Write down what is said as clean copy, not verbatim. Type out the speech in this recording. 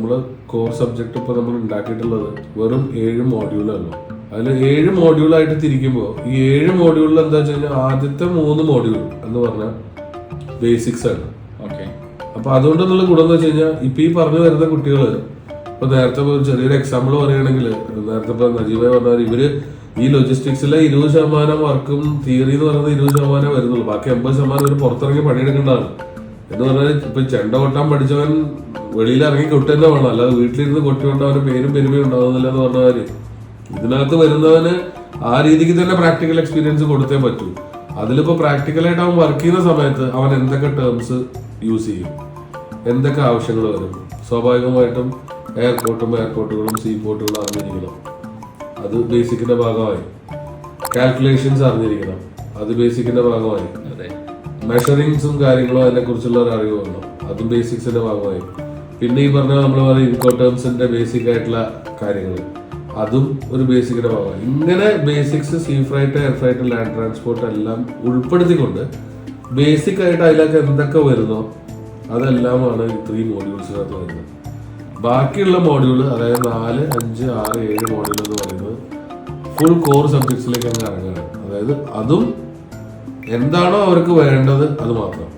നമ്മൾ core subject ഇപ്പോൾ നമ്മൾ ഉണ്ടാക്കിയിട്ടുള്ളത് വെറും 7 മോഡ്യൂളാണ്. അതിൽ 7 മോഡ്യൂളായിട്ട് തിരിക്കുമ്പോൾ ഈ 7 മോഡ്യൂളിൽ എന്താ വെച്ച് കഴിഞ്ഞാൽ ആദ്യത്തെ 3 മോഡ്യൂൾ എന്ന് പറഞ്ഞാൽ ബേസിക്സ് ആണ്. ഓക്കെ. അപ്പൊ അതുകൊണ്ടെന്നുള്ള ഗുണം എന്ന് വെച്ച് കഴിഞ്ഞാൽ ഇപ്പൊ ഈ പറഞ്ഞു വരുന്ന കുട്ടികൾ ഇപ്പൊ നേരത്തെ ഒരു ചെറിയൊരു എക്സാമ്പിൾ പറയുകയാണെങ്കിൽ നേരത്തെ ഇപ്പൊ നജീബായി പറഞ്ഞാൽ ഇവര് ഈ ലോജിസ്റ്റിക്സിലെ 20% വർക്കും തിയറി എന്ന് പറയുന്നത് 20% വരുന്നുള്ളൂ. ബാക്കി 80% ഒരു പുറത്തിറങ്ങി പണിയെടുക്കേണ്ടതാണ്. എന്ന് പറഞ്ഞാൽ ഇപ്പൊ ചെണ്ട കൊട്ടാൻ പഠിച്ചവൻ വെളിയിൽ ഇറങ്ങി കൊട്ടു തന്നെ വേണം, അല്ലാതെ വീട്ടിലിരുന്ന് കൊട്ടിക്കൊണ്ട് അവന് പേരും പെരുമയും ഉണ്ടാകുന്നില്ല എന്ന് പറഞ്ഞാൽ ഇതിനകത്ത് വരുന്നവന് ആ രീതിക്ക് തന്നെ പ്രാക്ടിക്കൽ എക്സ്പീരിയൻസ് കൊടുത്തേ പറ്റൂ. അതിലിപ്പോ പ്രാക്ടിക്കലായിട്ട് അവൻ വർക്ക് ചെയ്യുന്ന സമയത്ത് അവൻ എന്തൊക്കെ ടേംസ് യൂസ് ചെയ്യും, എന്തൊക്കെ ആവശ്യങ്ങൾ വരും, സ്വാഭാവികമായിട്ടും എയർപോർട്ടുകളും സീ പോർട്ടുകളും അറിഞ്ഞിരിക്കണം, അത് ബേസിക്കിന്റെ ഭാഗമായി. കാൽക്കുലേഷൻസ് അറിഞ്ഞിരിക്കണം, അത് ബേസിക്കിന്റെ ഭാഗമായി. മെഷറിങ്സും കാര്യങ്ങളും അതിനെക്കുറിച്ചുള്ള ഒരു അറിവ് വന്നു, അതും ബേസിക്സിന്റെ ഭാഗമായി. പിന്നെ ഈ പറഞ്ഞ നമ്മൾ പറയുന്ന ഇൻകോട്ടേംസിന്റെ ബേസിക് ആയിട്ടുള്ള കാര്യങ്ങൾ, അതും ഒരു ബേസിക്കിന്റെ ഭാഗമായി. ഇങ്ങനെ basics sea freight, air freight, land transport എല്ലാം ഉൾപ്പെടുത്തിക്കൊണ്ട് ബേസിക് ആയിട്ട് അതിലൊക്കെ എന്തൊക്കെ വരുന്നോ അതെല്ലാമാണ് ഈ 3 മോഡ്യൂൾസിനകത്ത് വരുന്നത്. ബാക്കിയുള്ള മോഡ്യൂൾ, അതായത് 4, 5, 6, 7 മോഡ്യൂൾ എന്ന് പറയുന്നത് ഫുൾ കോർ സബ്ജക്ട്സിലേക്ക് അങ്ങ് ഇറങ്ങുകയാണ്. അതായത് അതും എന്താണോ അവർക്ക് വേണ്ടത് അത് മാത്രം.